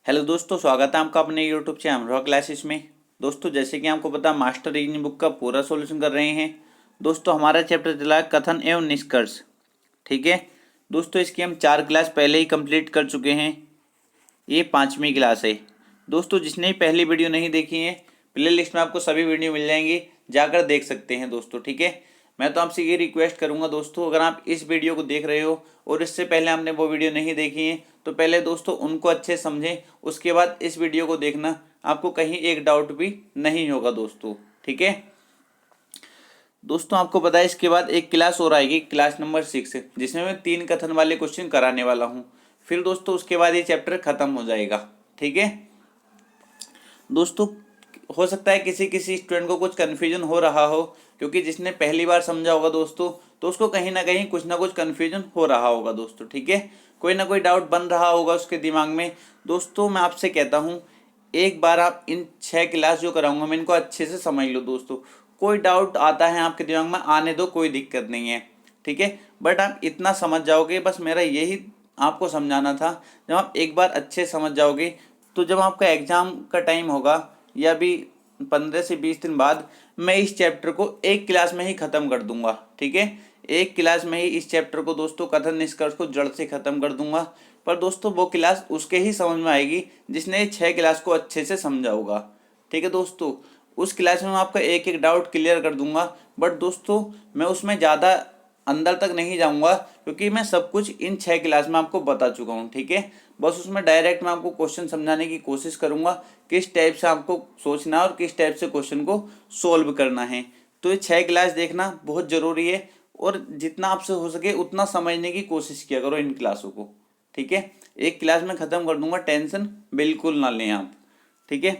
Hello दोस्तों, स्वागत है आपका अपने यूट्यूब चैनल अमरोहा क्लासेस में। दोस्तों, जैसे कि आपको पता, मास्टर रीजनिंग बुक का पूरा सॉल्यूशन कर रहे हैं। दोस्तों, हमारा चैप्टर चला है कथन एवं निष्कर्ष। ठीक है दोस्तों, इसकी हम 4 क्लास पहले ही कंप्लीट कर चुके हैं। ये 5वीं क्लास है। दोस्तों, जिसने पहली वीडियो नहीं देखी है, प्ले लिस्ट में आपको सभी वीडियो मिल जाएंगी, जाकर देख सकते हैं दोस्तों। ठीक है, मैं तो आपसे ये रिक्वेस्ट करूंगा दोस्तों, अगर आप इस वीडियो को देख रहे हो और इससे पहले आपने वो वीडियो नहीं देखी है, तो पहले दोस्तों उनको अच्छे समझें, उसके बाद इस वीडियो को देखना। आपको कहीं एक डाउट भी नहीं होगा दोस्तों। ठीक है दोस्तों, आपको पता है इसके बाद एक क्लास और आएगी, क्लास नंबर 6, जिसमें मैं 3 कथन वाले क्वेश्चन कराने वाला हूँ। फिर दोस्तों उसके बाद ये चैप्टर खत्म हो जाएगा। ठीक है दोस्तों, हो सकता है किसी किसी स्टूडेंट को कुछ कन्फ्यूजन हो रहा हो, क्योंकि जिसने पहली बार समझा होगा दोस्तों, तो उसको कहीं ना कुछ कन्फ्यूजन हो रहा होगा दोस्तों। ठीक है, कोई ना कोई डाउट बन रहा होगा उसके दिमाग में। दोस्तों, मैं आपसे कहता हूँ, एक बार आप इन 6 क्लास जो कराऊंगा मैं, इनको अच्छे से समझ लो दोस्तों। कोई डाउट आता है आपके दिमाग में, आने दो, कोई दिक्कत नहीं है। ठीक है, बट आप इतना समझ जाओगे, बस मेरा यही आपको समझाना था। जब आप एक बार अच्छे समझ जाओगे, तो जब आपका एग्जाम का टाइम होगा, या भी 15 से 20 दिन बाद, मैं इस चैप्टर को एक क्लास में ही ख़त्म कर दूंगा। ठीक है, एक क्लास में ही इस चैप्टर को दोस्तों, कथन निष्कर्ष को जड़ से ख़त्म कर दूंगा। पर दोस्तों, वो क्लास उसके ही समझ में आएगी जिसने 6 क्लास को अच्छे से समझा होगा। ठीक है दोस्तों, उस क्लास में मैं आपका एक एक डाउट क्लियर कर दूंगा। बट दोस्तों, मैं उसमें ज़्यादा अंदर तक नहीं जाऊंगा, क्योंकि मैं सब कुछ इन 6 क्लास में आपको बता चुका हूँ। ठीक है, बस उसमें डायरेक्ट मैं आपको क्वेश्चन समझाने की कोशिश करूंगा, किस टाइप से आपको सोचना है और किस टाइप से क्वेश्चन को सोल्व करना है। तो ये 6 क्लास देखना बहुत ज़रूरी है, और जितना आपसे हो सके उतना समझने की कोशिश किया करो इन क्लासों को। ठीक है, एक क्लास में ख़त्म कर दूंगा, टेंशन बिल्कुल ना लें आप। ठीक है,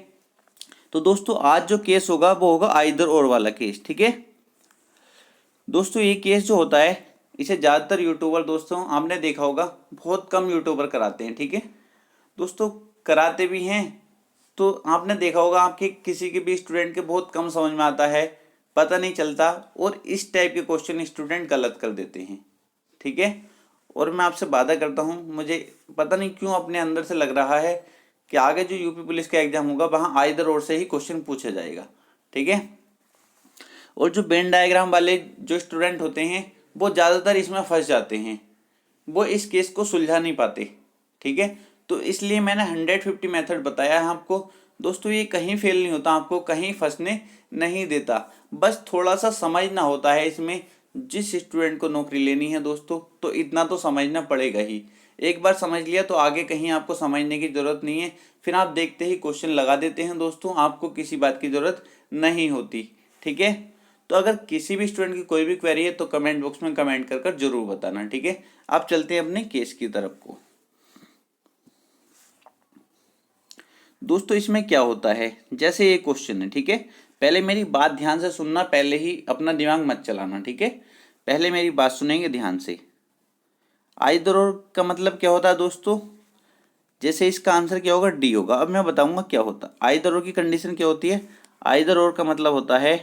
तो दोस्तों आज जो केस होगा वो होगा आइदर और वाला केस। ठीक है दोस्तों, ये केस जो होता है, इसे ज़्यादातर यूट्यूबर दोस्तों, आपने देखा होगा, बहुत कम यूट्यूबर कराते हैं। ठीक है दोस्तों, कराते भी हैं तो आपने देखा होगा, आपके किसी के भी स्टूडेंट के बहुत कम समझ में आता है, पता नहीं चलता, और इस टाइप के क्वेश्चन स्टूडेंट गलत कर देते हैं। ठीक है, और मैं आपसे वादा करता हूँ, मुझे पता नहीं क्यों अपने अंदर से लग रहा है कि आगे जो यूपी पुलिस का एग्जाम होगा, वहाँ आइदर और से ही क्वेश्चन पूछा जाएगा। ठीक है, और जो वेन डायग्राम वाले जो स्टूडेंट होते हैं, वो ज़्यादातर इसमें फंस जाते हैं, वो इस केस को सुलझा नहीं पाते। ठीक है, तो इसलिए मैंने 150 मेथड बताया है आपको दोस्तों। ये कहीं फेल नहीं होता, आपको कहीं फंसने नहीं देता, बस थोड़ा सा समझना होता है इसमें। जिस स्टूडेंट को नौकरी लेनी है दोस्तों, तो इतना तो समझना पड़ेगा ही। एक बार समझ लिया तो आगे कहीं आपको समझने की ज़रूरत नहीं है। फिर आप देखते ही क्वेश्चन लगा देते हैं दोस्तों, आपको किसी बात की ज़रूरत नहीं होती। ठीक है, तो अगर किसी भी स्टूडेंट की कोई भी क्वेरी है, तो कमेंट बॉक्स में कमेंट कर कर जरूर बताना। ठीक है, आप चलते हैं अपने केस की तरफ को। दोस्तों, इसमें क्या होता है, जैसे ये क्वेश्चन है। ठीक है, पहले मेरी बात ध्यान से सुनना, पहले ही अपना दिमाग मत चलाना। ठीक है, पहले मेरी बात सुनेंगे ध्यान से। आइदर और का मतलब क्या होता है दोस्तों, जैसे इसका आंसर क्या होगा, डी होगा। अब मैं बताऊंगा क्या होता है आइदर और की कंडीशन क्या होती है। आइदर और का मतलब होता है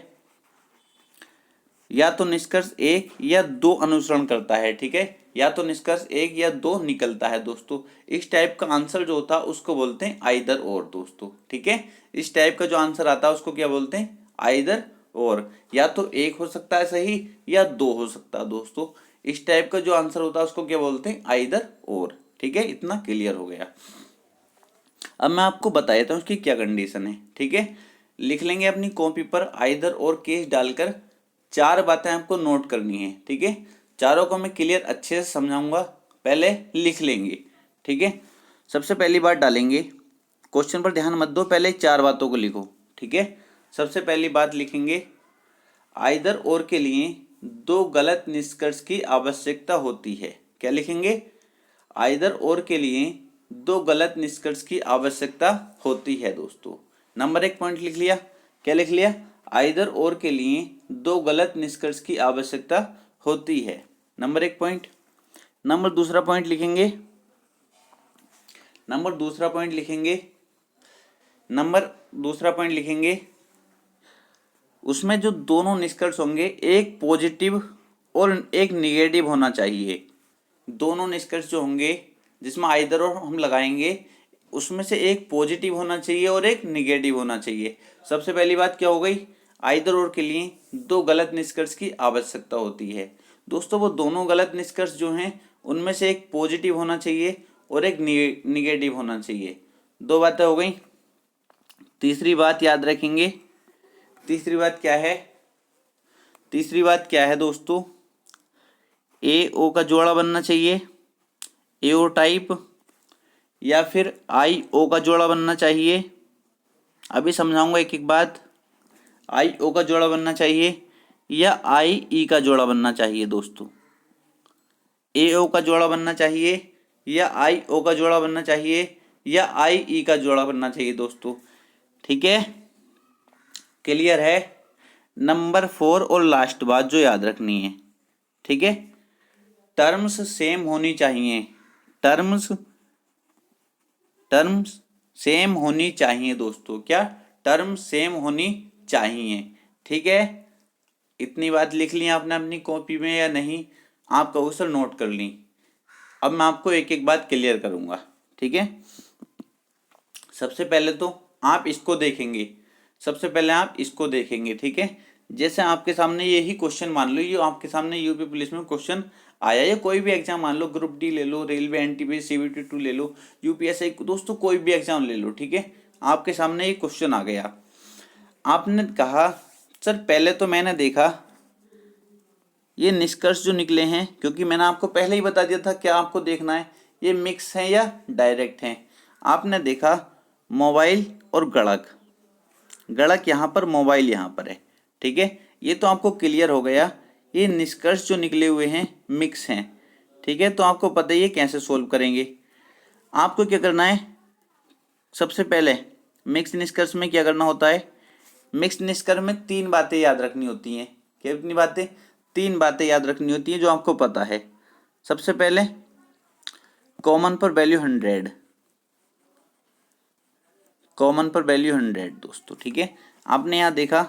या तो निष्कर्ष 1 या 2 अनुसरण करता है। ठीक है, या तो निष्कर्ष 1 या 2 निकलता है दोस्तों। इस टाइप का आंसर जो होता है उसको बोलते हैं आइदर और दोस्तों। ठीक है, इस टाइप का जो आंसर आता है उसको क्या बोलते हैं, आइदर और। या तो 1 हो सकता है सही, या 2 हो सकता है दोस्तों। इस टाइप का जो आंसर होता है उसको क्या बोलते हैं, आइदर और। ठीक है, इतना क्लियर हो गया। अब मैं आपको बता देता हूँ उसकी क्या कंडीशन है। ठीक है, लिख लेंगे अपनी कॉपी पर आइदर और केस डालकर। 4 बातें आपको नोट करनी है। ठीक है, चारों को मैं क्लियर अच्छे से समझाऊंगा, पहले लिख लेंगे। ठीक है, सबसे पहली बात डालेंगे, क्वेश्चन पर ध्यान मत दो, पहले 4 बातों को लिखो। ठीक है, सबसे पहली बात लिखेंगे, आइदर और के लिए 2 गलत निष्कर्ष की आवश्यकता होती है। क्या लिखेंगे, आइदर और के लिए 2 गलत निष्कर्ष की आवश्यकता होती है दोस्तों। नंबर 1 पॉइंट लिख लिया। क्या लिख लिया, आइदर और के लिए 2 गलत निष्कर्ष की आवश्यकता होती है। Number 1 point. नंबर दूसरा पॉइंट लिखेंगे, नंबर दूसरा पॉइंट लिखेंगे, नंबर दूसरा पॉइंट लिखेंगे, उसमें जो दोनों निष्कर्ष होंगे, एक पॉजिटिव और एक निगेटिव होना चाहिए। दोनों निष्कर्ष जो होंगे जिसमें आइदर और हम लगाएंगे, उसमें से एक पॉजिटिव होना चाहिए और एक निगेटिव होना चाहिए। सबसे पहली बात क्या हो गई, आइदर और के लिए दो गलत निष्कर्ष की आवश्यकता होती है। दोस्तों वो दोनों गलत निष्कर्ष जो हैं उनमें से एक पॉजिटिव होना चाहिए और एक निगेटिव होना चाहिए। दो बातें हो गई। तीसरी बात याद रखेंगे, तीसरी बात क्या है, तीसरी बात क्या है दोस्तों, ए ओ का जोड़ा बनना चाहिए, एओ टाइप, या फिर आई ओ का जोड़ा बनना चाहिए। अभी समझाऊंगा एक एक बात। आई ओ का जोड़ा बनना चाहिए या आई ई का जोड़ा बनना चाहिए दोस्तों। ए ओ का जोड़ा बनना चाहिए या आई ओ का जोड़ा बनना चाहिए या आई ई का जोड़ा बनना चाहिए दोस्तों। ठीक है, क्लियर है। नंबर 4 और लास्ट बात जो याद रखनी है, ठीक है, टर्म्स सेम होनी चाहिए। टर्म्स टर्म्स सेम होनी चाहिए दोस्तों। क्या, टर्म सेम होनी चाहिए। ठीक है, इतनी बात लिख ली आपने अपनी कॉपी में या नहीं, आप कहो सर नोट कर ली। अब मैं आपको एक एक बात क्लियर करूंगा। ठीक है, सबसे पहले तो आप इसको देखेंगे, सबसे पहले आप इसको देखेंगे। ठीक है, जैसे आपके सामने यही क्वेश्चन मान लो, ये आपके सामने यूपी पुलिस में क्वेश्चन आया, या कोई भी एग्जाम मान लो, ग्रुप डी ले लो, रेलवे एनटीपीसी सीबीटी 2 ले लो, यूपीएससी, दोस्तों कोई भी एग्जाम ले लो। ठीक है, आपके सामने ये क्वेश्चन आ गया, आपने कहा सर पहले तो मैंने देखा ये निष्कर्ष जो निकले हैं, क्योंकि मैंने आपको पहले ही बता दिया था क्या आपको देखना है, ये मिक्स हैं या डायरेक्ट हैं। आपने देखा मोबाइल और गणक, गणक यहाँ पर, मोबाइल यहाँ पर है। ठीक है, ये तो आपको क्लियर हो गया, ये निष्कर्ष जो निकले हुए हैं मिक्स हैं। ठीक है, तो आपको पता ही है कैसे सोल्व करेंगे। आपको क्या करना है, सबसे पहले मिक्स निष्कर्ष में क्या करना होता है, मिक्स निष्कर्ष में तीन बातें याद रखनी होती हैं। कितनी बातें, तीन बातें याद रखनी होती हैं जो आपको पता है। सबसे पहले कॉमन पर वैल्यू 100, कॉमन पर वैल्यू 100 दोस्तों। ठीक है, आपने यहाँ देखा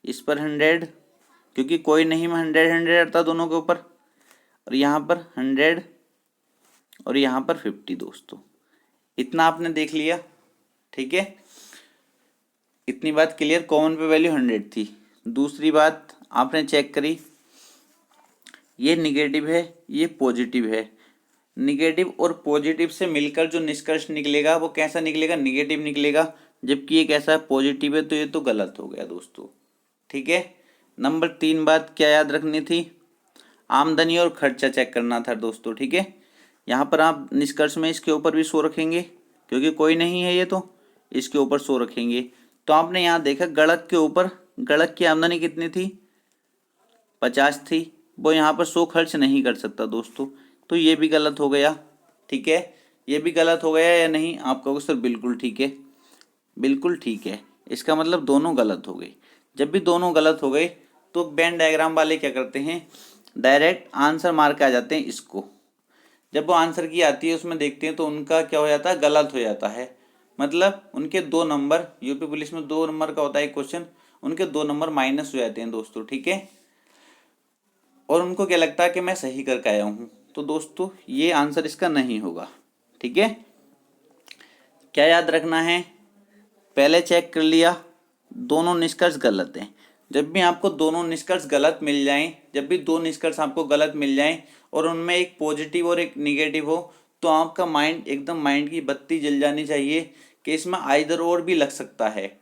इस पर 100, क्योंकि कोई नहीं में 100 रहता दोनों के ऊपर, और यहाँ पर 100 और यहाँ पर 50 दोस्तों। इतना आपने देख लिया। ठीक है, इतनी बात क्लियर, कॉमन पे वैल्यू 100 थी। दूसरी बात आपने चेक करी, ये निगेटिव है ये पॉजिटिव है, निगेटिव और पॉजिटिव से मिलकर जो निष्कर्ष निकलेगा वो कैसा निकलेगा, निगेटिव निकलेगा, जबकि ये कैसा है, पॉजिटिव है, तो ये तो गलत हो गया दोस्तों। ठीक है, नंबर 3 बात क्या याद रखनी थी, आमदनी और खर्चा चेक करना था दोस्तों। ठीक है, यहाँ पर आप निष्कर्ष में इसके ऊपर भी 100 रखेंगे, क्योंकि कोई नहीं है ये, तो इसके ऊपर 100 रखेंगे। तो आपने यहाँ देखा गणक के ऊपर, गणक की आमदनी कितनी थी, 50 थी, वो यहाँ पर 100 खर्च नहीं कर सकता दोस्तों, तो ये भी गलत हो गया। ठीक है, ये भी गलत हो गया या नहीं, आप कहोगे सर बिल्कुल ठीक है, बिल्कुल ठीक है, इसका मतलब दोनों गलत हो गए। जब भी दोनों गलत हो गए तो वेन डायग्राम वाले क्या करते हैं, डायरेक्ट आंसर मार के आ जाते हैं इसको। जब वो आंसर की आती है उसमें देखते हैं तो उनका क्या हो जाता है, गलत हो जाता है, मतलब उनके 2 नंबर, यूपी पुलिस में 2 नंबर का होता है क्वेश्चन, उनके 2 नंबर माइनस हो जाते हैं दोस्तों। ठीक है, और उनको क्या लगता है कि मैं सही करके आया हूँ, तो दोस्तों ये आंसर इसका नहीं होगा। ठीक है, क्या याद रखना है, पहले चेक कर लिया दोनों निष्कर्ष गलत हैं। जब भी आपको दोनों निष्कर्ष गलत मिल जाएं, जब भी 2 निष्कर्ष आपको गलत मिल जाएं और उनमें एक पॉजिटिव और एक निगेटिव हो, तो आपका माइंड एकदम, माइंड की बत्ती जल जानी चाहिए कि इसमें आइदर और भी लग सकता है,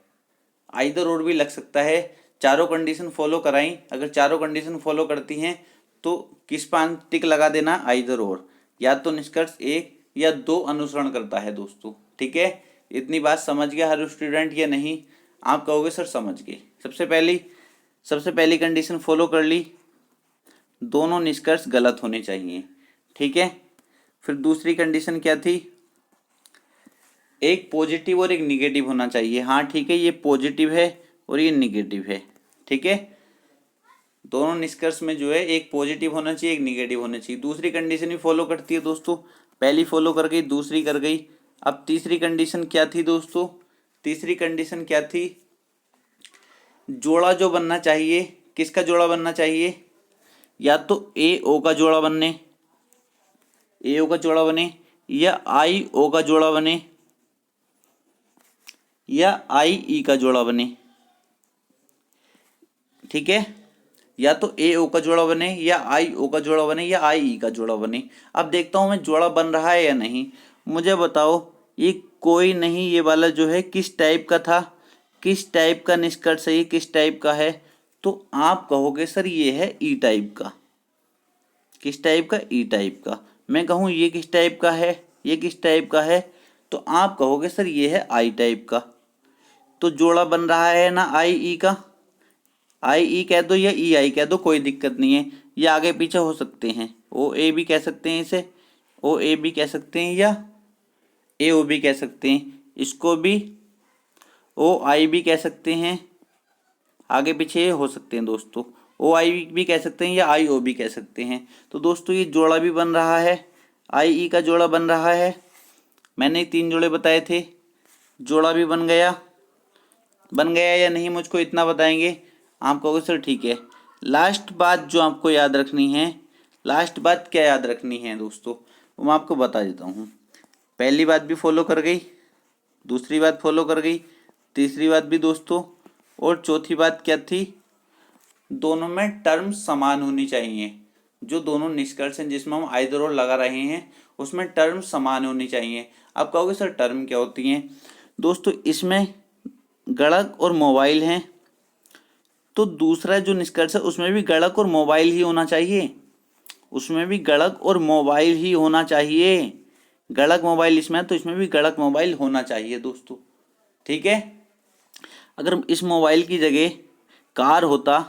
आइदर और भी लग सकता है। चारों कंडीशन फॉलो कराई, अगर चारों कंडीशन फॉलो करती हैं तो किस पर टिक लगा देना, आइदर और, या तो निष्कर्ष 1 या 2 अनुसरण करता है दोस्तों। ठीक है, इतनी बात समझ गया हर स्टूडेंट या नहीं, आप कहोगे सर समझ गए। सबसे पहली कंडीशन फॉलो कर ली, दोनों निष्कर्ष गलत होने चाहिए। ठीक है, फिर दूसरी कंडीशन क्या थी, एक पॉजिटिव और एक निगेटिव होना चाहिए। हाँ ठीक है, ये पॉजिटिव है और ये निगेटिव है। ठीक है, दोनों निष्कर्ष में जो है एक पॉजिटिव होना चाहिए, एक निगेटिव होना चाहिए। दूसरी कंडीशन भी फॉलो करती है दोस्तों, पहली फॉलो कर गई, दूसरी कर गई। अब तीसरी कंडीशन क्या थी दोस्तों, तीसरी कंडीशन क्या थी, जोड़ा जो बनना चाहिए, किसका जोड़ा बनना चाहिए, या तो ए ओ का जोड़ा बनने, ए ओ का जोड़ा बने, या आई ओ का जोड़ा बने, या आई ई का जोड़ा बने, ठीक है, या तो ए ओ का जोड़ा बने या आई ओ का जोड़ा बने या आई ई का जोड़ा बने। अब देखता हूँ मैं जोड़ा बन रहा है या नहीं। मुझे बताओ ये कोई नहीं, ये वाला जो है किस टाइप का था, किस टाइप का निष्कर्ष है, ये किस टाइप का है, तो आप कहोगे सर ये है ई टाइप का। किस टाइप का? ई टाइप का। मैं कहूँ ये किस टाइप का है, ये किस टाइप का है, तो आप कहोगे सर ये है आई टाइप का। तो जोड़ा बन रहा है ना आई ई का। आई ई कह दो या ई आई कह दो, कोई दिक्कत नहीं है, ये आगे पीछे हो सकते हैं। ओ ए भी कह सकते हैं इसे, ओ ए भी कह सकते हैं या ए ओ भी कह सकते हैं, इसको भी ओ आई भी कह सकते हैं, आगे पीछे हो सकते हैं दोस्तों। ओ आई भी कह सकते हैं या आई ओ भी कह सकते हैं। तो दोस्तों ये जोड़ा भी बन रहा है, आई ई का जोड़ा बन रहा है। मैंने 3 जोड़े बताए थे, जोड़ा भी बन गया या नहीं मुझको इतना बताएंगे। आप कहोगे सर ठीक है। लास्ट बात जो आपको याद रखनी है, लास्ट बात क्या याद रखनी है दोस्तों, वो मैं आपको बता देता हूँ। पहली बात भी फॉलो कर गई, दूसरी बात फॉलो कर गई, तीसरी बात भी दोस्तों, और चौथी बात क्या थी, दोनों में टर्म समान होनी चाहिए। जो दोनों निष्कर्ष हैं जिसमें हम आइदर और लगा रहे हैं उसमें टर्म समान होनी चाहिए। आप कहोगे सर टर्म क्या होती हैं? दोस्तों इसमें गणक और मोबाइल हैं, तो दूसरा जो निष्कर्ष है उसमें भी गणक और मोबाइल ही होना चाहिए, उसमें भी गणक और मोबाइल ही होना चाहिए। गणक मोबाइल इसमें है तो इसमें भी गणक मोबाइल होना चाहिए दोस्तों, ठीक है। अगर इस मोबाइल की जगह कार होता,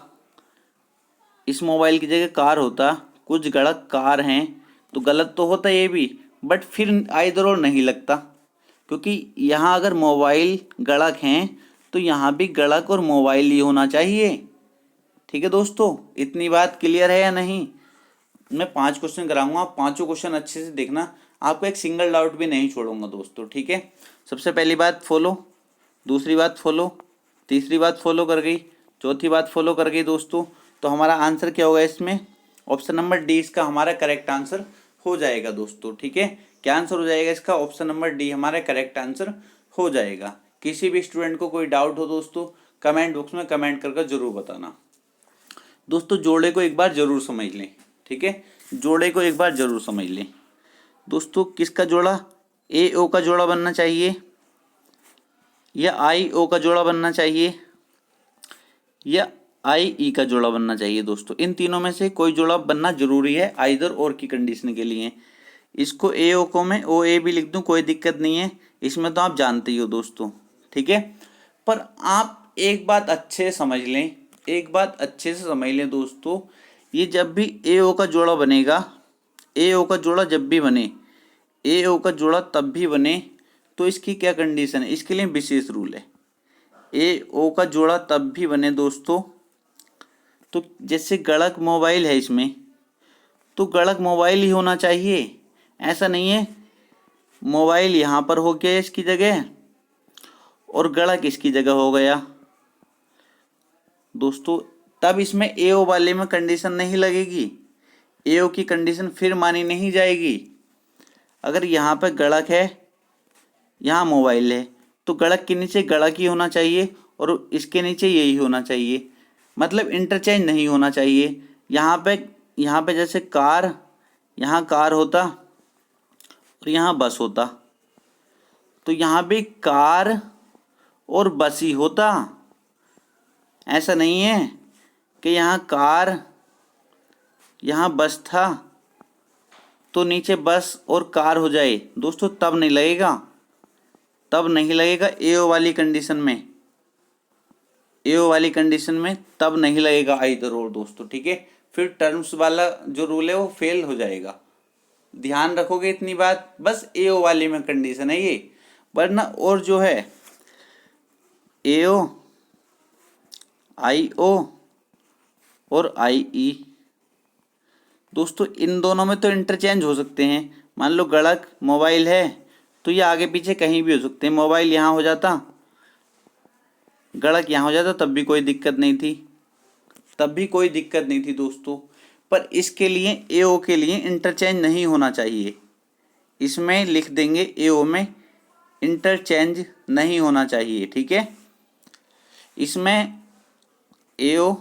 इस मोबाइल की जगह कार होता, कुछ गणक कार हैं, तो गलत तो होता ये भी, बट फिर आइदर और नहीं लगता, क्योंकि यहाँ अगर मोबाइल गणक हैं तो यहाँ भी गणक और मोबाइल ही होना चाहिए, ठीक है दोस्तों। इतनी बात क्लियर है या नहीं? मैं 5 क्वेश्चन कराऊंगा, आप पाँचों क्वेश्चन अच्छे से देखना, आपको एक सिंगल डाउट भी नहीं छोड़ूंगा दोस्तों, ठीक है। सबसे पहली बात फॉलो, दूसरी बात फॉलो, तीसरी बात फॉलो कर गई, चौथी बात फॉलो कर गई दोस्तों। तो हमारा आंसर क्या होगा इसमें? ऑप्शन नंबर डी इसका हमारा करेक्ट आंसर हो जाएगा दोस्तों, ठीक है। क्या आंसर हो जाएगा इसका? ऑप्शन नंबर डी हमारा करेक्ट आंसर हो जाएगा। किसी भी स्टूडेंट को कोई डाउट हो दोस्तों कमेंट बॉक्स में कमेंट करके जरूर बताना। दोस्तों जोड़े को एक बार जरूर समझ लें, ठीक है, जोड़े को एक बार जरूर समझ लें दोस्तों। किसका जोड़ा? ए ओ का जोड़ा बनना चाहिए या आई ओ का जोड़ा बनना चाहिए या आई ई का जोड़ा बनना चाहिए दोस्तों। इन तीनों में से कोई जोड़ा बनना जरूरी है आइदर और की कंडीशन के लिए। इसको ए ओ को मैं ओ ए भी लिख दूं, कोई दिक्कत नहीं है, इसमें तो आप जानते ही हो दोस्तों, ठीक है। पर आप एक बात अच्छे से समझ लें, एक बात अच्छे से समझ लें दोस्तों, ये जब भी ए ओ का जोड़ा बनेगा, ए ओ का जोड़ा जब भी बने, ए ओ का जोड़ा तब भी बने, तो इसकी क्या कंडीशन है, इसके लिए विशेष रूल है। ए ओ का जोड़ा तब भी बने दोस्तों, तो जैसे गणक मोबाइल है इसमें, तो गणक मोबाइल ही होना चाहिए। ऐसा नहीं है मोबाइल यहाँ पर हो गया इसकी जगह और गणक इसकी जगह हो गया दोस्तों, तब इसमें ए ओ वाले में कंडीशन नहीं लगेगी, ए ओ की कंडीशन फिर मानी नहीं जाएगी। अगर यहाँ पर गणक है, यहाँ मोबाइल है, तो गणक के नीचे गणक ही होना चाहिए और इसके नीचे यही होना चाहिए, मतलब इंटरचेंज नहीं होना चाहिए। यहाँ पे जैसे कार, यहाँ कार होता और यहाँ बस होता, तो यहाँ भी कार और बस ही होता। ऐसा नहीं है कि यहाँ कार यहाँ बस था तो नीचे बस और कार हो जाए दोस्तों, तब नहीं लगेगा, तब नहीं लगेगा ए ओ वाली कंडीशन में, ए ओ वाली कंडीशन में तब नहीं लगेगा आइदर और दोस्तों, ठीक है। फिर टर्म्स वाला जो रूल है वो फेल हो जाएगा, ध्यान रखोगे इतनी बात, बस ए ओ वाली में कंडीशन है ये, वरना और जो है ए ओ, आई ओ और आई ई दोस्तों, इन दोनों में तो इंटरचेंज हो सकते हैं। मान लो गणक मोबाइल है तो ये आगे पीछे कहीं भी हो सकते हैं, मोबाइल यहाँ हो जाता, गणक यहाँ हो जाता, तब भी कोई दिक्कत नहीं थी, तब भी कोई दिक्कत नहीं थी दोस्तों। पर इसके लिए ए ओ के लिए इंटरचेंज नहीं होना चाहिए, इसमें लिख देंगे ए ओ में इंटरचेंज नहीं होना चाहिए। ठीक है, इसमें AO,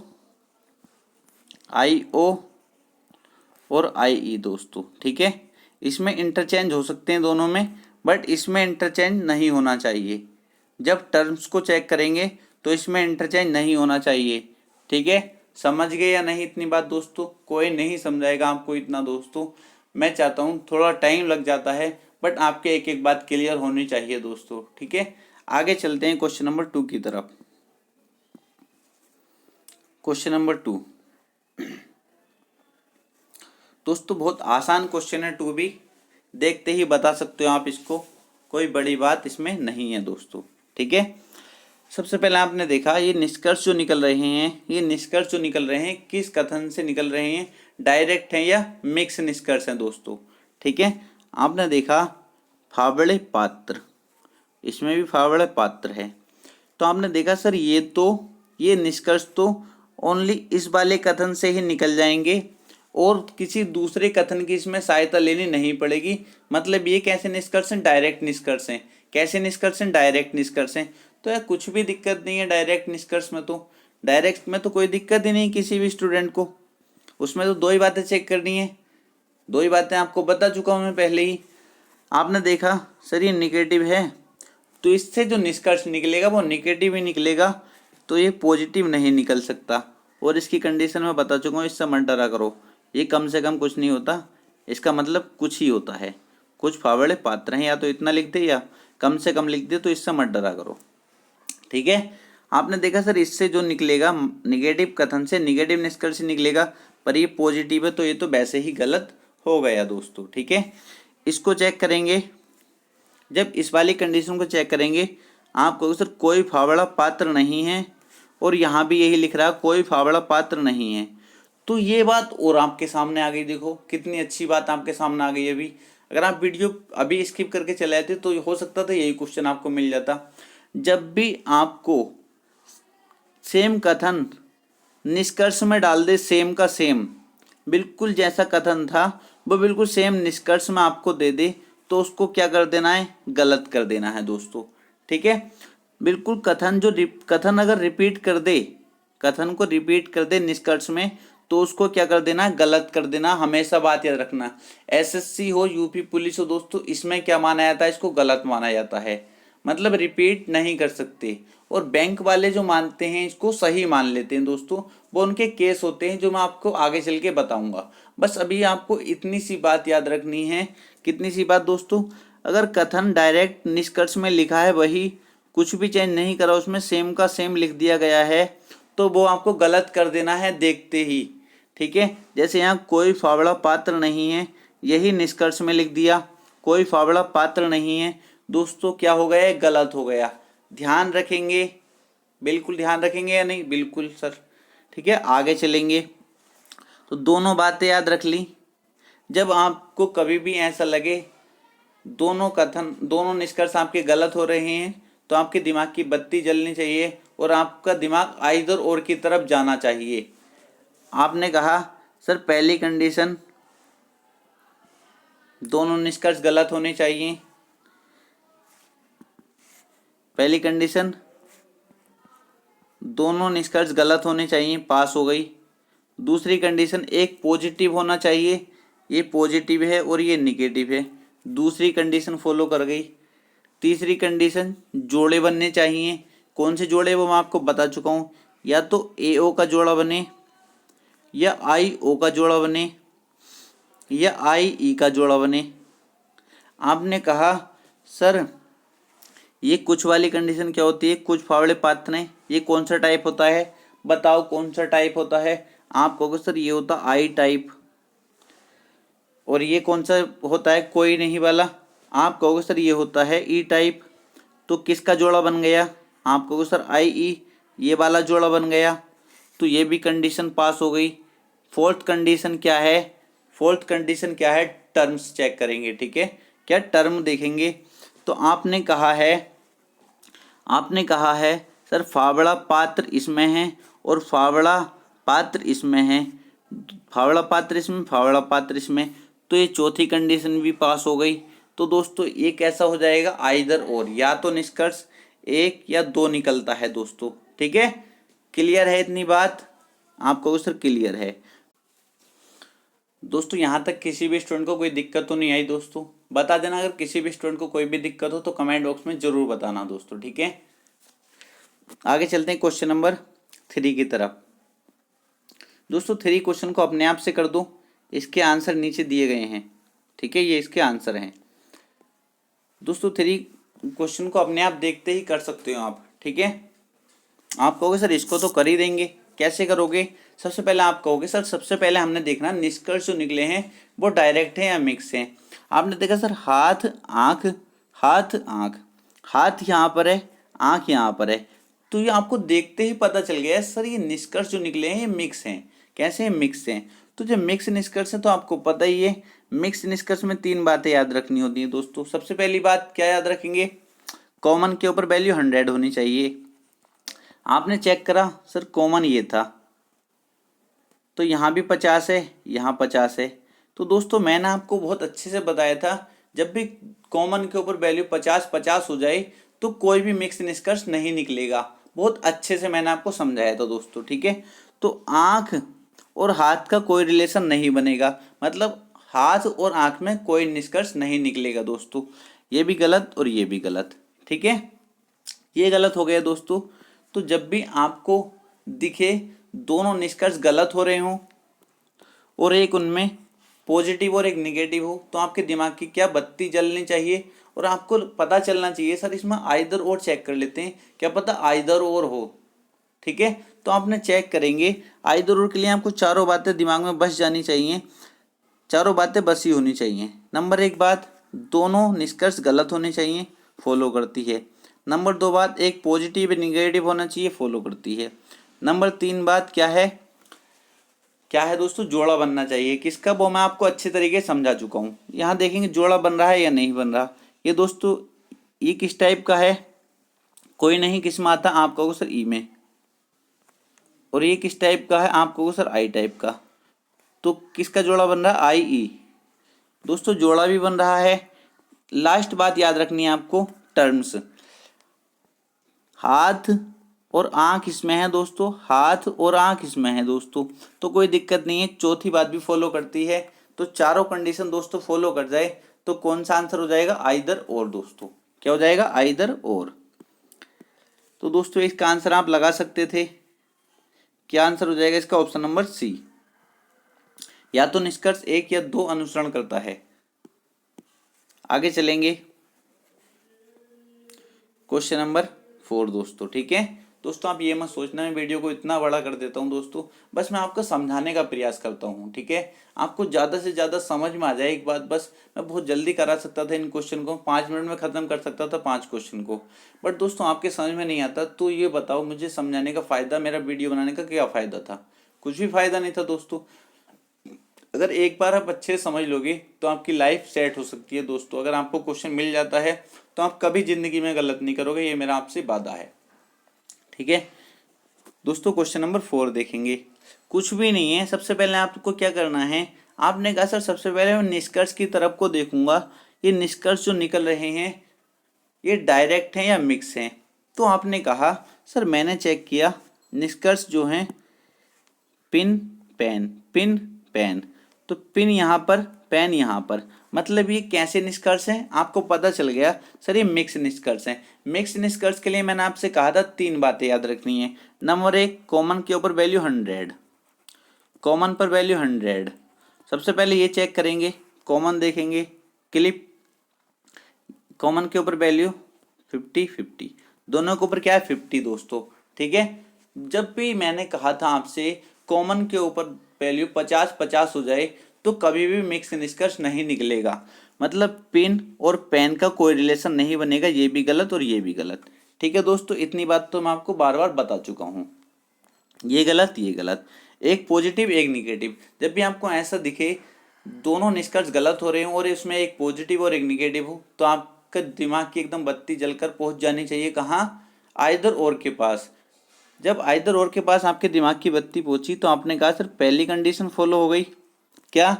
IO और IE दोस्तों। ठीक है, इसमें इंटरचेंज हो सकते हैं दोनों में, बट इसमें इंटरचेंज नहीं होना चाहिए। जब टर्म्स को चेक करेंगे तो इसमें इंटरचेंज नहीं होना चाहिए। ठीक है, समझ गए या नहीं इतनी बात दोस्तों? कोई नहीं समझाएगा आपको इतना दोस्तों, मैं चाहता हूँ, थोड़ा टाइम लग जाता है बट आपके एक एक बात क्लियर होनी चाहिए दोस्तों। ठीक है, आगे चलते हैं क्वेश्चन नंबर 2 की तरफ। क्वेश्चन नंबर 2 दोस्तों बहुत आसान क्वेश्चन है, 2 भी देखते ही बता सकते हो आप इसको, कोई बड़ी बात इसमें नहीं है दोस्तों। ठीक है, सबसे पहले आपने देखा ये निष्कर्ष जो निकल रहे हैं, ये निष्कर्ष जो निकल रहे हैं किस कथन से निकल रहे हैं, डायरेक्ट हैं या मिक्स निष्कर्ष हैं दोस्तों। ठीक है, आपने देखा फावड़े पात्र, इसमें भी फावड़े पात्र है, तो आपने देखा सर ये निष्कर्ष तो ओनली इस वाले कथन से ही निकल जाएंगे और किसी दूसरे कथन की इसमें सहायता लेनी नहीं पड़ेगी। मतलब ये कैसे निष्कर्ष हैं, डायरेक्ट निष्कर्ष हैं। कैसे निष्कर्ष हैं, डायरेक्ट निष्कर्ष हैं। तो यार कुछ भी दिक्कत नहीं है डायरेक्ट निष्कर्ष में, तो डायरेक्ट में तो कोई दिक्कत ही नहीं किसी भी स्टूडेंट को, उसमें तो 2 ही बातें चेक करनी है। 2 ही बातें आपको बता चुका हूँ मैं पहले ही। आपने देखा सर ये निगेटिव है, तो इससे जो निष्कर्ष निकलेगा वो निगेटिव ही निकलेगा, तो ये पॉजिटिव नहीं निकल सकता। और इसकी कंडीशन में बता चुका हूँ, इससे मत डरा करो, ये कम से कम कुछ नहीं होता, इसका मतलब कुछ ही होता है। कुछ फावड़े पात्र हैं, या तो इतना लिख दे या कम से कम लिख दे, तो इससे मत डरा करो। ठीक है, आपने देखा सर इससे जो निकलेगा निगेटिव कथन से निगेटिव निष्कर्ष निकलेगा, पर ये पॉजिटिव है, तो ये तो वैसे ही गलत हो गया दोस्तों। ठीक है, इसको चेक करेंगे, जब इस वाली कंडीशन को चेक करेंगे आप कहोगे सर कोई फावड़ा पात्र नहीं है, और यहाँ भी यही लिख रहा है कोई फावड़ा पात्र नहीं है, तो ये बात और आपके सामने आ गई। देखो कितनी अच्छी बात आपके सामने आ गई। अभी अगर आप वीडियो अभी स्किप करके चले आते तो हो सकता था यही क्वेश्चन आपको मिल जाता। जब भी आपको सेम कथन निष्कर्ष में डाल दे, सेम का सेम, बिल्कुल जैसा कथन था वो बिल्कुल सेम निष्कर्ष में आपको दे दे, तो उसको क्या कर देना है, गलत कर देना है दोस्तों। ठीक है, बिल्कुल कथन अगर रिपीट कर दे, कथन को रिपीट कर दे निष्कर्ष में, तो उसको क्या कर देना, गलत कर देना। हमेशा बात याद रखना, SSC हो यूपी पुलिस हो दोस्तों, इसमें क्या माना जाता है, इसको गलत माना जाता है, मतलब रिपीट नहीं कर सकते। और बैंक वाले जो मानते हैं इसको सही मान लेते हैं दोस्तों, वो उनके केस होते हैं जो मैं आपको आगे चल के बताऊंगा। बस अभी आपको इतनी सी बात याद रखनी है। कितनी सी बात दोस्तों, अगर कथन डायरेक्ट निष्कर्ष में लिखा है वही, कुछ भी चेंज नहीं करा, उसमें सेम का सेम लिख दिया गया है, तो वो आपको गलत कर देना है देखते ही। ठीक है, जैसे यहाँ कोई फावड़ा पात्र नहीं है, यही निष्कर्ष में लिख दिया, कोई फावड़ा पात्र नहीं है दोस्तों, क्या हो गया, गलत हो गया। ध्यान रखेंगे, बिल्कुल ध्यान रखेंगे या नहीं, बिल्कुल सर। ठीक है, आगे चलेंगे, तो दोनों बातें याद रख ली। जब आपको कभी भी ऐसा लगे दोनों निष्कर्ष आपके गलत हो रहे हैं, तो आपके दिमाग की बत्ती जलनी चाहिए और आपका दिमाग आइदर और की तरफ जाना चाहिए। आपने कहा सर पहली कंडीशन दोनों निष्कर्ष गलत होने चाहिए, पहली कंडीशन दोनों निष्कर्ष गलत होने चाहिए, पास हो गई। दूसरी कंडीशन एक पॉजिटिव होना चाहिए, ये पॉजिटिव है और ये निगेटिव है, दूसरी कंडीशन फॉलो कर गई। तीसरी कंडीशन जोड़े बनने चाहिए, कौन से जोड़े वो मैं आपको बता चुका हूँ, या तो AO का जोड़ा बने, या IO का जोड़ा बने, या IE का जोड़ा बने। आपने कहा सर ये कुछ वाली कंडीशन क्या होती है, कुछ फावड़े पात्र हैं, ये कौन सा टाइप होता है, बताओ कौन सा टाइप होता है। आप कहोगे सर ये होता I टाइप, और ये कौन सा होता है, कोई नहीं वाला, आप कहोगे सर ये होता है E टाइप। तो किसका जोड़ा बन गया, आप कहोगे सर IE, ये वाला जोड़ा बन गया, तो ये भी कंडीशन पास हो गई। फोर्थ कंडीशन क्या है, फोर्थ कंडीशन क्या है, टर्म्स चेक करेंगे। ठीक है, क्या टर्म देखेंगे, तो आपने कहा है सर फावड़ा पात्र इसमें है और फावड़ा पात्र इसमें है, फावड़ा पात्र इसमें, फावड़ा पात्र इसमें, तो ये चौथी कंडीशन भी पास हो गई। तो दोस्तों ये कैसा हो जाएगा, आइदर और, या तो निष्कर्ष एक या दो निकलता है दोस्तों। ठीक है, क्लियर है इतनी बात? आप कहोगे सर क्लियर है। दोस्तों यहाँ तक किसी भी स्टूडेंट को कोई दिक्कत तो नहीं आई दोस्तों? बता देना अगर किसी भी स्टूडेंट को कोई भी दिक्कत हो तो कमेंट बॉक्स में जरूर बताना दोस्तों। ठीक है, आगे चलते हैं क्वेश्चन नंबर 3 की तरफ। दोस्तों 3 क्वेश्चन को अपने आप से कर दो, इसके आंसर नीचे दिए गए हैं। ठीक है, ये इसके आंसर हैं दोस्तों। 3 क्वेश्चन को अपने आप देखते ही कर सकते हो आप। ठीक है, आप कहोगे सर इसको तो कर ही देंगे, कैसे करोगे? सबसे पहले आप कहोगे सर सबसे पहले हमने देखना निष्कर्ष जो निकले हैं वो डायरेक्ट है या मिक्स हैं। आपने देखा सर हाथ आँख, हाथ आँख, हाथ यहाँ पर है, आँख यहाँ पर है, तो ये आपको देखते ही पता चल गया सर ये निष्कर्ष जो निकले हैं ये मिक्स हैं। कैसे हैं? मिक्स हैं। तो जब मिक्स निष्कर्ष है तो आपको पता ही है मिक्स निष्कर्ष में 3 बातें याद रखनी होती हैं दोस्तों। सबसे पहली बात क्या याद रखेंगे? कॉमन के ऊपर वैल्यू 100 होनी चाहिए। आपने चेक करा सर कॉमन ये था, तो यहाँ भी 50 है, यहाँ 50 है। तो दोस्तों मैंने आपको बहुत अच्छे से बताया था जब भी कॉमन के ऊपर वैल्यू 50-50 हो जाए तो कोई भी मिक्स निष्कर्ष नहीं निकलेगा। बहुत अच्छे से मैंने आपको समझाया था दोस्तों। ठीक है, तो आँख और हाथ का कोई रिलेशन नहीं बनेगा, मतलब हाथ और आँख में कोई निष्कर्ष नहीं निकलेगा दोस्तों। ये भी गलत और ये भी गलत। ठीक है, ये गलत हो गया दोस्तों। तो जब भी आपको दिखे दोनों निष्कर्ष गलत हो रहे हों और एक उनमें पॉजिटिव और एक निगेटिव हो तो आपके दिमाग की क्या बत्ती जलनी चाहिए और आपको पता चलना चाहिए सर इसमें आइदर और चेक कर लेते हैं, क्या पता आइदर और हो। ठीक है, तो आपने चेक करेंगे आइदर और के लिए आपको चारों बातें दिमाग में बस जानी चाहिए, चारों बातें बसी होनी चाहिए। नंबर 1 बात, दोनों निष्कर्ष गलत होने चाहिए, फॉलो करती है। नंबर 2 बात, एक पॉजिटिव निगेटिव होना चाहिए, फॉलो करती है। नंबर 3 बात क्या है, क्या है दोस्तों? जोड़ा बनना चाहिए। किसका? वो मैं आपको अच्छे तरीके से समझा चुका हूँ। यहाँ देखेंगे जोड़ा बन रहा है या नहीं बन रहा। ये दोस्तों ये किस टाइप का है? कोई नहीं, किस में आता? आप कहोगे सर ई में। और ये किस टाइप का है? आप कहोगे सर आई टाइप का। तो किसका जोड़ा बन रहा है? आई ई। दोस्तों जोड़ा भी बन रहा है। लास्ट बात याद रखनी है आपको, टर्म्स। हाथ और आँख इसमें है दोस्तों, हाथ और आँख इसमें है दोस्तों, तो कोई दिक्कत नहीं है। चौथी बात भी फॉलो करती है। तो चारों कंडीशन दोस्तों फॉलो कर जाए तो कौन सा आंसर हो जाएगा? आइदर और दोस्तों। क्या हो जाएगा? आइदर और। तो दोस्तों इसका आंसर आप लगा सकते थे। क्या आंसर हो जाएगा इसका? ऑप्शन नंबर सी, या तो निष्कर्ष 1 या 2 अनुसरण करता है। आगे चलेंगे क्वेश्चन नंबर 4 दोस्तों। ठीक है दोस्तों, आप ये मत सोचना मैं वीडियो को इतना बड़ा कर देता हूँ दोस्तों, बस मैं आपको समझाने का प्रयास करता हूँ। ठीक है, आपको ज़्यादा से ज़्यादा समझ में आ जाए एक बात। बस मैं बहुत जल्दी करा सकता था इन क्वेश्चन को, 5 मिनट में ख़त्म कर सकता था 5 क्वेश्चन को, बट दोस्तों आपके समझ में नहीं आता। तो ये बताओ मुझे समझाने का फ़ायदा, मेरा वीडियो बनाने का क्या फ़ायदा था? कुछ भी फ़ायदा नहीं था दोस्तों। अगर एक बार आप अच्छे से समझ लोगे तो आपकी लाइफ सेट हो सकती है दोस्तों। अगर आपको क्वेश्चन मिल जाता है तो आप कभी ज़िंदगी में गलत नहीं करोगे, ये मेरा आपसे वादा है। ठीक है दोस्तों, क्वेश्चन नंबर 4 देखेंगे। कुछ भी नहीं है, सबसे पहले आपको क्या करना है, आपने कहा सर सबसे पहले मैं निष्कर्ष की तरफ को देखूंगा, ये निष्कर्ष जो निकल रहे हैं ये डायरेक्ट हैं या मिक्स हैं। तो आपने कहा सर मैंने चेक किया निष्कर्ष जो हैं पिन पेन, पिन पेन, तो पिन यहाँ पर, पेन यहाँ पर, मतलब ये कैसे निष्कर्ष हैं? आपको पता चल गया सर ये मिक्स निष्कर्ष हैं। मिक्स निष्कर्ष के लिए मैंने आपसे कहा था 3 बातें याद रखनी है। नंबर 1, कॉमन के ऊपर वैल्यू 100, कॉमन पर वैल्यू 100। सबसे पहले ये चेक करेंगे, कॉमन देखेंगे, क्लिप, कॉमन के ऊपर वैल्यू 50-50, दोनों के ऊपर क्या है? 50 दोस्तों। ठीक है, जब भी मैंने कहा था आपसे कॉमन के ऊपर वैल्यू 50-50 हो जाए तो कभी भी मिक्स निष्कर्ष नहीं निकलेगा, मतलब पिन और पेन का कोई रिलेशन नहीं बनेगा। ये भी गलत और ये भी गलत। ठीक है दोस्तों, इतनी बात तो मैं आपको बार बार बता चुका हूँ। ये गलत, ये गलत, एक पॉजिटिव एक निगेटिव। जब भी आपको ऐसा दिखे दोनों निष्कर्ष गलत हो रहे हो और इसमें एक पॉजिटिव और एक निगेटिव हो तो आपका दिमाग की एकदम बत्ती जलकर पहुंच जानी चाहिए कहाँ? आइदर और के पास। जब आइदर और के पास आपके दिमाग की बत्ती पहुंची तो आपने कहा सर पहली कंडीशन फॉलो हो गई, क्या?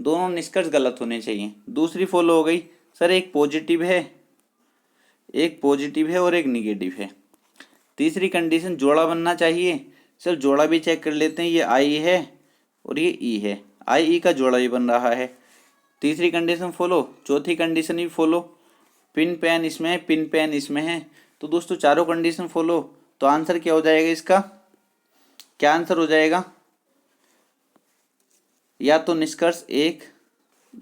दोनों निष्कर्ष गलत होने चाहिए। दूसरी फॉलो हो गई, सर एक पॉजिटिव है, एक पॉजिटिव है और एक निगेटिव है। तीसरी कंडीशन जोड़ा बनना चाहिए। सर जोड़ा भी चेक कर लेते हैं, ये आई है और ये ई है, आई ई का जोड़ा भी बन रहा है। तीसरी कंडीशन फॉलो, चौथी कंडीशन भी फॉलो, पिन पेन इसमें है, पिन पेन इसमें है। तो दोस्तों चारों कंडीशन फॉलो, तो आंसर क्या हो जाएगा इसका, क्या आंसर हो जाएगा, या तो निष्कर्ष 1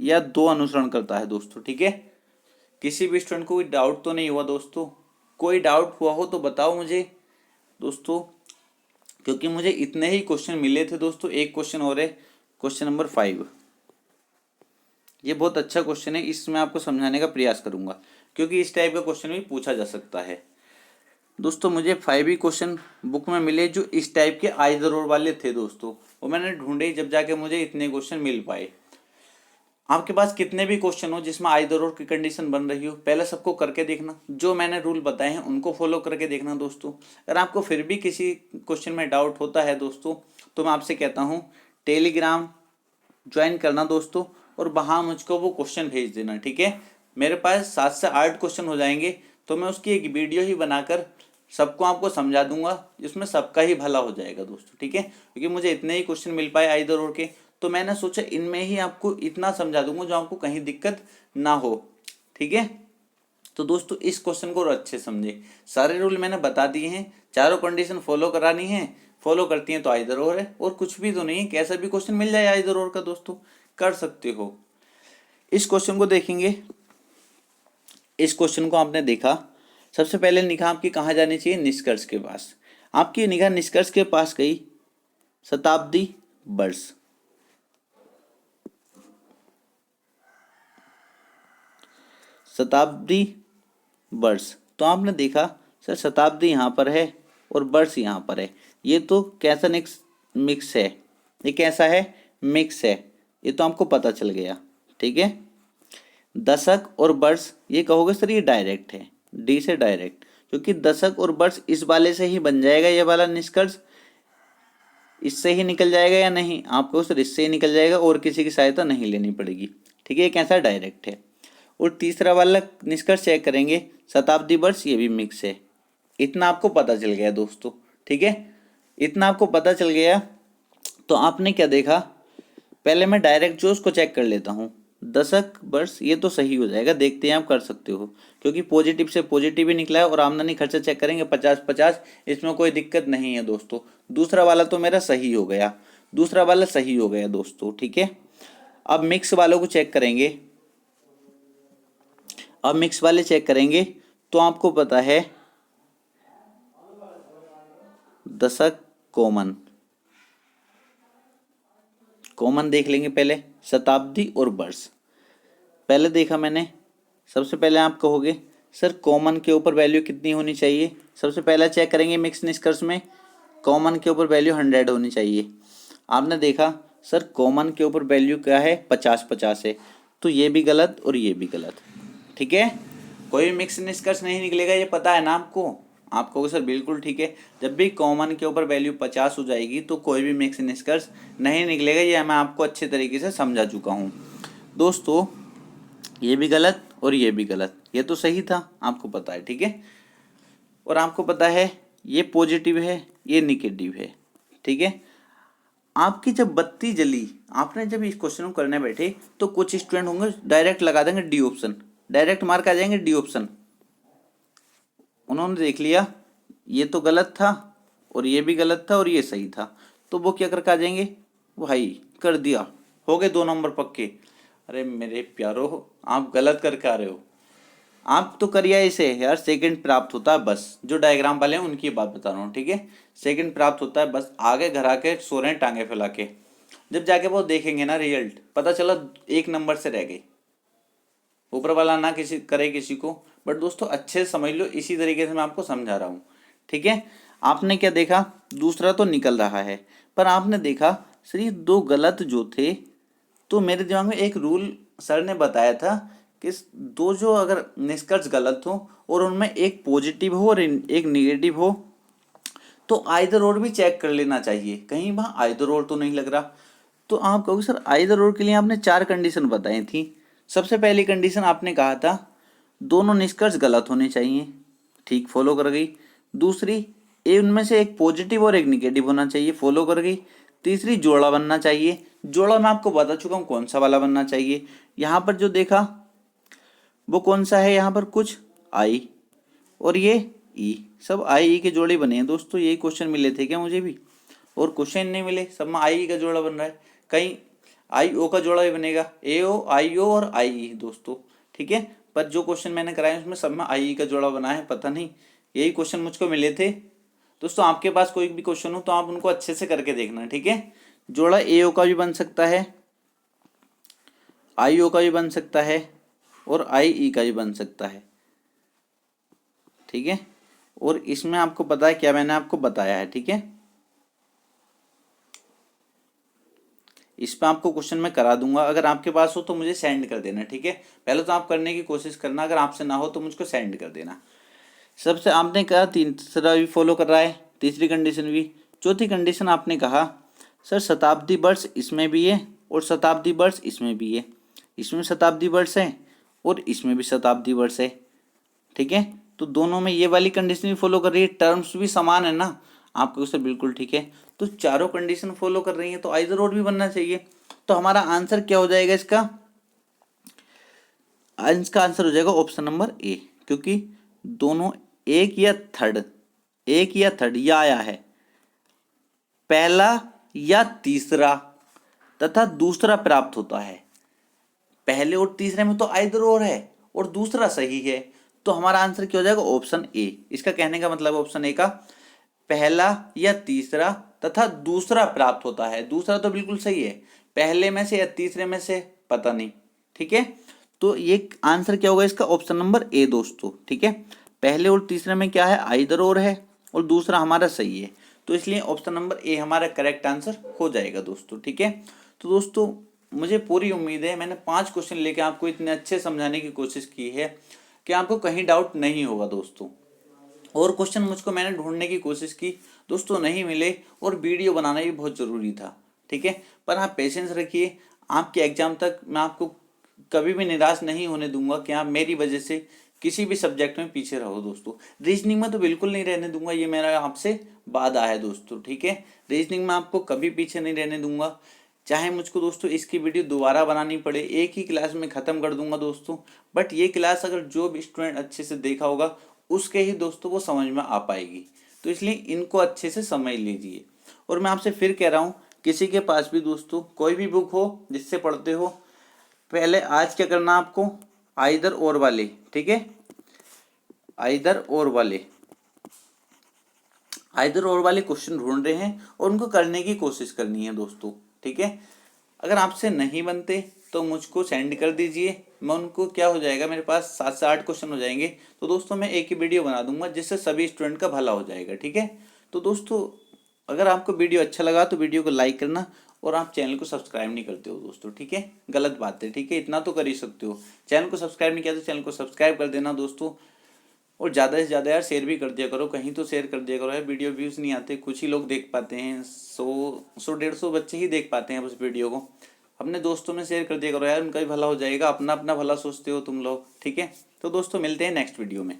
या 2 अनुसरण करता है दोस्तों। ठीक है, किसी भी स्टूडेंट को कोई डाउट तो नहीं हुआ दोस्तों? कोई डाउट हुआ हो तो बताओ मुझे दोस्तों, क्योंकि मुझे इतने ही क्वेश्चन मिले थे दोस्तों। एक क्वेश्चन और है, क्वेश्चन नंबर 5। ये बहुत अच्छा क्वेश्चन है, इसमें आपको समझाने का प्रयास करूंगा, क्योंकि इस टाइप का क्वेश्चन भी पूछा जा सकता है दोस्तों। मुझे 5 ही क्वेश्चन बुक में मिले जो इस टाइप के आइदर और वाले थे दोस्तों, वो मैंने ढूंढे, जब जाके मुझे इतने क्वेश्चन मिल पाए। आपके पास कितने भी क्वेश्चन हो जिसमें आइदर और की कंडीशन बन रही हो, पहले सबको करके देखना, जो मैंने रूल बताए हैं उनको फॉलो करके देखना दोस्तों। अगर आपको फिर भी किसी क्वेश्चन में डाउट होता है दोस्तों, तो मैं आपसे कहता हूँ टेलीग्राम ज्वाइन करना दोस्तों, और वहाँ मुझको वो क्वेश्चन भेज देना। ठीक है, मेरे पास 7 से 8 क्वेश्चन हो जाएंगे, तो मैं उसकी एक वीडियो ही बनाकर सबको आपको समझा दूंगा, जिसमें सबका ही भला हो जाएगा दोस्तों। ठीक है, क्योंकि मुझे इतने ही क्वेश्चन मिल पाए आइदर और के, तो मैंने सोचा इनमें ही आपको इतना समझा दूंगा जो आपको कहीं दिक्कत ना हो। ठीक है, तो दोस्तों इस क्वेश्चन को अच्छे समझे, सारे रूल मैंने बता दिए हैं, चारों कंडीशन फॉलो करानी है, फॉलो करती हैं तो आइदर और है, और कुछ भी तो नहीं है, कैसा भी क्वेश्चन मिल जाए आइदर और का दोस्तों कर सकते हो। इस क्वेश्चन को देखेंगे, इस क्वेश्चन को आपने देखा, सबसे पहले निगाह आपकी कहाँ जानी चाहिए, निष्कर्ष के पास। आपकी निगाह निष्कर्ष के पास गई, शताब्दी वर्ष। शताब्दी वर्ष, तो आपने देखा सर शताब्दी यहाँ पर है और वर्ष यहाँ पर है, ये तो कैसा मिक्स है, ये कैसा है, मिक्स है, ये तो आपको पता चल गया। ठीक है, दशक और वर्ष ये कहोगे सर ये डायरेक्ट है, डी से डायरेक्ट, क्योंकि दशक और वर्ष इस वाले से ही बन जाएगा ये वाला निष्कर्ष, इससे ही निकल जाएगा या नहीं, आपको सर इससे ही निकल जाएगा और किसी की सहायता नहीं लेनी पड़ेगी। ठीक है, ये कैसा डायरेक्ट है। और तीसरा वाला निष्कर्ष चेक करेंगे, शताब्दी वर्ष, ये भी मिक्स है। इतना आपको पता चल गया दोस्तों। ठीक है, इतना आपको पता चल गया, तो आपने क्या देखा, पहले मैं डायरेक्ट जो उसको चेक कर लेता हूँ, दशक वर्ष ये तो सही हो जाएगा, देखते हैं आप कर सकते हो, क्योंकि पॉजिटिव से पॉजिटिव ही निकला है। और आमदनी खर्चा चेक करेंगे 50-50, इसमें कोई दिक्कत नहीं है दोस्तों। दूसरा वाला तो मेरा सही हो गया, दूसरा वाला सही हो गया दोस्तों। ठीक है, अब मिक्स वालों को चेक करेंगे, अब मिक्स वाले चेक करेंगे, तो आपको पता है दशक कॉमन, कॉमन देख लेंगे पहले, शताब्दी और वर्ष पहले देखा मैंने। सबसे पहले आप कहोगे सर कॉमन के ऊपर वैल्यू कितनी होनी चाहिए, सबसे पहला चेक करेंगे मिक्स निष्कर्ष में, कॉमन के ऊपर वैल्यू 100 होनी चाहिए। आपने देखा सर कॉमन के ऊपर वैल्यू क्या है, 50-50 है, तो ये भी गलत और ये भी गलत। ठीक है, कोई भी मिक्स निष्कर्ष नहीं निकलेगा, ये पता है ना आपको। आप कहोगे सर बिल्कुल ठीक है, जब भी कॉमन के ऊपर वैल्यू 50 हो जाएगी तो कोई भी मिक्स निष्कर्ष नहीं निकलेगा, ये मैं आपको अच्छे तरीके से समझा चुका हूँ दोस्तों। ये भी गलत और ये भी गलत, ये तो सही था, आपको पता है। ठीक है, और आपको पता है ये पॉजिटिव है, ये निगेटिव है। ठीक है, आपकी जब बत्ती जली, आपने जब इस क्वेश्चन को करने बैठे, तो कुछ स्टूडेंट होंगे डायरेक्ट लगा देंगे डी ऑप्शन, डायरेक्ट मार्क आ जाएंगे डी ऑप्शन। उन्होंने देख लिया ये तो गलत था और ये भी गलत था और ये सही था, तो वो क्या करके आ जाएंगे, भाई कर दिया, हो गए 2 नंबर पक्के। अरे मेरे प्यारो, आप गलत करके आ रहे हो, आप तो करिए इसे यार, सेकंड प्राप्त होता है बस, जो डायग्राम वाले हैं उनकी बात बता रहा हूँ। ठीक है, सेकंड प्राप्त होता है बस, आगे घर आके सो रहे हैं टांगे फैला के, जब जाके वो देखेंगे ना रिजल्ट, पता चला 1 नंबर से रह गए। ऊपर वाला ना किसी करे किसी को, बट दोस्तों अच्छे से समझ लो, इसी तरीके से मैं आपको समझा रहा हूँ। ठीक है, आपने क्या देखा, दूसरा तो निकल रहा है, पर आपने देखा सर ये 2 गलत जो थे, तो मेरे दिमाग में एक रूल सर ने बताया था कि 2 जो अगर निष्कर्ष गलत हो और उनमें एक पॉजिटिव हो और एक निगेटिव हो, तो आइदर और भी चेक कर लेना चाहिए, कहीं वहाँ आइदर और तो नहीं लग रहा। तो आप कहोगे सर आइदर और के लिए आपने 4 कंडीशन बताई थी, सबसे पहली कंडीशन आपने कहा था दोनों निष्कर्ष गलत होने चाहिए, ठीक, फॉलो कर गई। दूसरी, उनमें से एक पॉजिटिव और एक निगेटिव होना चाहिए, फॉलो कर गई। तीसरी, जोड़ा बनना चाहिए। जोड़ा मैं आपको बता चुका हूँ कौन सा वाला बनना चाहिए। यहाँ पर जो देखा वो कौन सा है, यहाँ पर कुछ आई और ये ई, सब आई ई के जोड़े बने हैं दोस्तों। यही क्वेश्चन मिले थे क्या मुझे भी? और क्वेश्चन नहीं मिले, सब में आई ई का जोड़ा बन रहा है। कहीं आई ओ का जोड़ा भी बनेगा, ए ओ आई ओ और आई ई दोस्तों, ठीक है। पर जो क्वेश्चन मैंने कराए उसमें सब में आई ई का जोड़ा बना है, पता नहीं, यही क्वेश्चन मुझको मिले थे दोस्तों। आपके पास कोई भी क्वेश्चन हो तो आप उनको अच्छे से करके देखना, ठीक है। जोड़ा ए ओ का भी बन सकता है, आई ओ का भी बन सकता है और आई ई का भी बन सकता है, ठीक है। और इसमें आपको पता है क्या मैंने आपको बताया है, ठीक है। इस पर आपको क्वेश्चन मैं करा दूंगा, अगर आपके पास हो तो मुझे सेंड कर देना, ठीक है। पहले तो आप करने की कोशिश करना, अगर आपसे ना हो तो मुझको सेंड कर देना। सबसे आपने कहा तीसरा भी फॉलो कर रहा है, तीसरी कंडीशन भी। चौथी कंडीशन आपने कहा सर शताब्दी वर्ष इसमें भी है और शताब्दी वर्ष इसमें भी है, इसमें शताब्दी वर्ष है और इसमें भी शताब्दी वर्ष है, ठीक है। तो दोनों में ये वाली कंडीशन भी फॉलो कर रही है, टर्म्स भी समान है ना आपके उससे, बिल्कुल ठीक है। तो चारों कंडीशन फॉलो कर रही है तो आइदर और भी बनना चाहिए। तो हमारा आंसर क्या हो जाएगा इसका आंसर हो जाएगा ऑप्शन नंबर ए, क्योंकि दोनों एक या थर्ड या आया है, पहला या तीसरा तथा दूसरा प्राप्त होता है। पहले और तीसरे में तो आइदर और है और दूसरा सही है, तो हमारा आंसर क्या हो जाएगा ऑप्शन ए। इसका कहने का मतलब ऑप्शन ए का पहला या तीसरा तथा दूसरा प्राप्त होता है। दूसरा तो बिल्कुल सही है, पहले में से या तीसरे में से पता नहीं, ठीक है। तो ये आंसर क्या होगा इसका ऑप्शन नंबर ए दोस्तों, ठीक है। पहले और तीसरे में क्या है, आइदर और है और दूसरा हमारा सही है, तो इसलिए ऑप्शन नंबर ए हमारा करेक्ट आंसर हो जाएगा दोस्तों, ठीक है। तो दोस्तों मुझे पूरी उम्मीद है मैंने 5 क्वेश्चन लेके आपको इतने अच्छे समझाने की कोशिश की है कि आपको कहीं डाउट नहीं होगा दोस्तों। और क्वेश्चन मुझको मैंने ढूंढने की कोशिश की दोस्तों, नहीं मिले, और वीडियो बनाना भी बहुत ज़रूरी था, ठीक है। पर आप पेशेंस रखिए, आपके एग्जाम तक मैं आपको कभी भी निराश नहीं होने दूंगा कि आप मेरी वजह से किसी भी सब्जेक्ट में पीछे रहो दोस्तों। रीजनिंग में तो बिल्कुल नहीं रहने दूंगा, ये मेरा आपसे वादा है दोस्तों, ठीक है। रीजनिंग में आपको कभी पीछे नहीं रहने दूंगा, चाहे मुझको दोस्तों इसकी वीडियो दोबारा बनानी पड़े, एक ही क्लास में ख़त्म कर दूंगा दोस्तों। बट ये क्लास अगर जो भी स्टूडेंट अच्छे से देखा होगा उसके ही दोस्तों वो समझ में आ पाएगी, तो इसलिए इनको अच्छे से समझ लीजिए। और मैं आपसे फिर कह रहा हूँ, किसी के पास भी दोस्तों कोई भी बुक हो जिससे पढ़ते हो, पहले आज क्या करना आपको, आइदर और वाले, ठीक है, आइदर और वाले क्वेश्चन ढूंढ रहे हैं और उनको करने की कोशिश करनी है दोस्तों, ठीक है। अगर आपसे नहीं बनते तो मुझको सेंड कर दीजिए, मैं उनको क्या हो जाएगा, मेरे पास 7 से 8 क्वेश्चन हो जाएंगे, तो दोस्तों मैं एक ही वीडियो बना दूंगा जिससे सभी स्टूडेंट का भला हो जाएगा, ठीक है। तो दोस्तों अगर आपको वीडियो अच्छा लगा तो वीडियो को लाइक करना, और आप चैनल को सब्सक्राइब नहीं करते हो दोस्तों, ठीक है, गलत बात है, ठीक है, इतना तो कर ही सकते हो। चैनल को सब्सक्राइब नहीं किया तो चैनल को सब्सक्राइब कर देना दोस्तों, और ज़्यादा से ज़्यादा यार शेयर भी कर दिया करो, कहीं तो शेयर कर दिया करो यार, वीडियो व्यूज़ नहीं आते, कुछ ही लोग देख पाते हैं, 100-150 बच्चे ही देख पाते हैं उस वीडियो को। अपने दोस्तों में शेयर कर दिया करो यार, उनका भी भला हो जाएगा, अपना अपना भला सोचते हो तुम लोग, ठीक है। तो दोस्तों मिलते हैं नेक्स्ट वीडियो में।